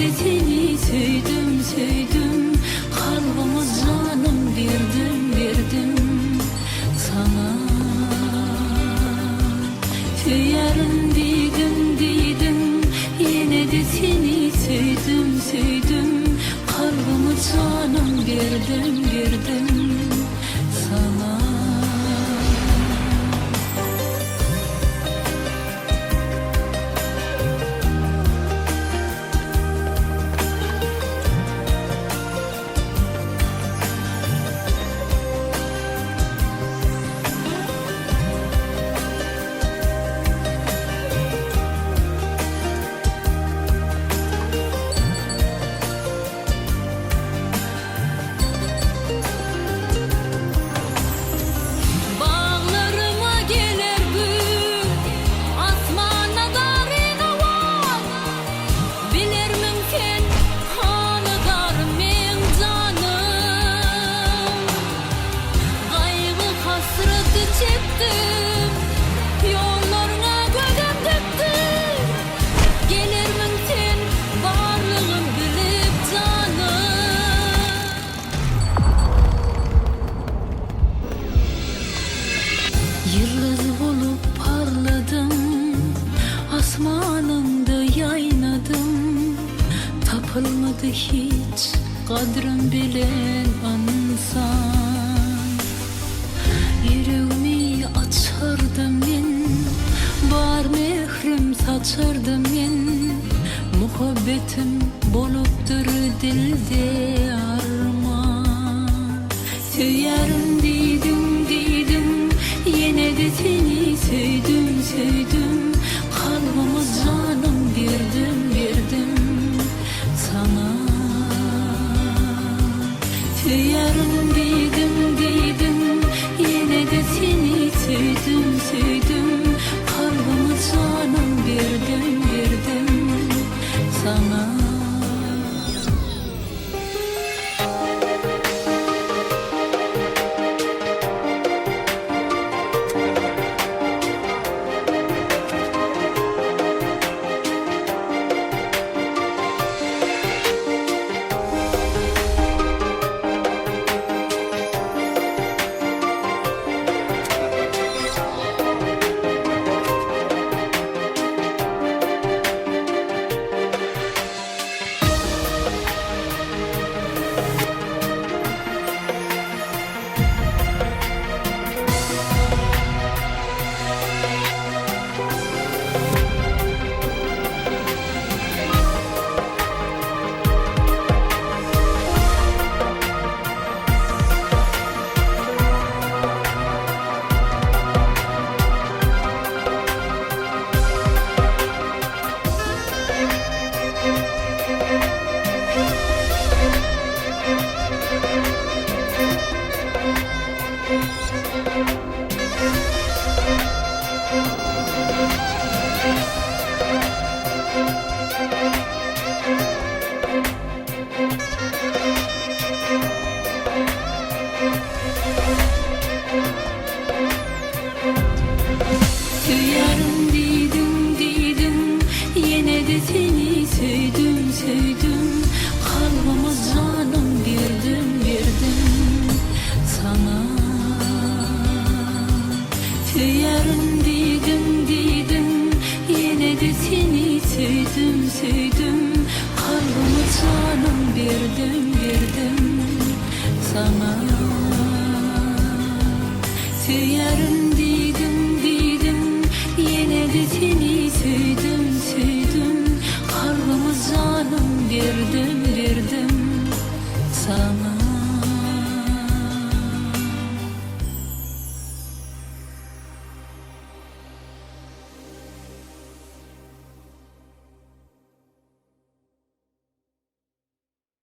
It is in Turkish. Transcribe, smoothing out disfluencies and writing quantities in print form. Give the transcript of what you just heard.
de seni sevdim sevdim, kalbimi canım verdim sana. Söylerim dedim, yine de seni sevdim sevdim, kalbimi canım verdim sana. Yıldız olup parladım, asmanımda yaynadım. Tapılmadı hiç kadrim bilen insan. Yüreğimi açardım men, bar mehrim saçardım men. Muhabbetim bolupdur dilde arman. Söylerim dedim, yine de seni sevdim sevdim, kalbimi canım verdim sana. Söylerim dedim, yine de seni sevdim sevdim, kalbimi canım verdim sana. Söylerim dedim, yine de seni sevdim sevdim, kalbimi canım verdim sana. Söylerim dedim, yine de seni sevdim sevdim, kalbimi canım verdim sana. Söylerim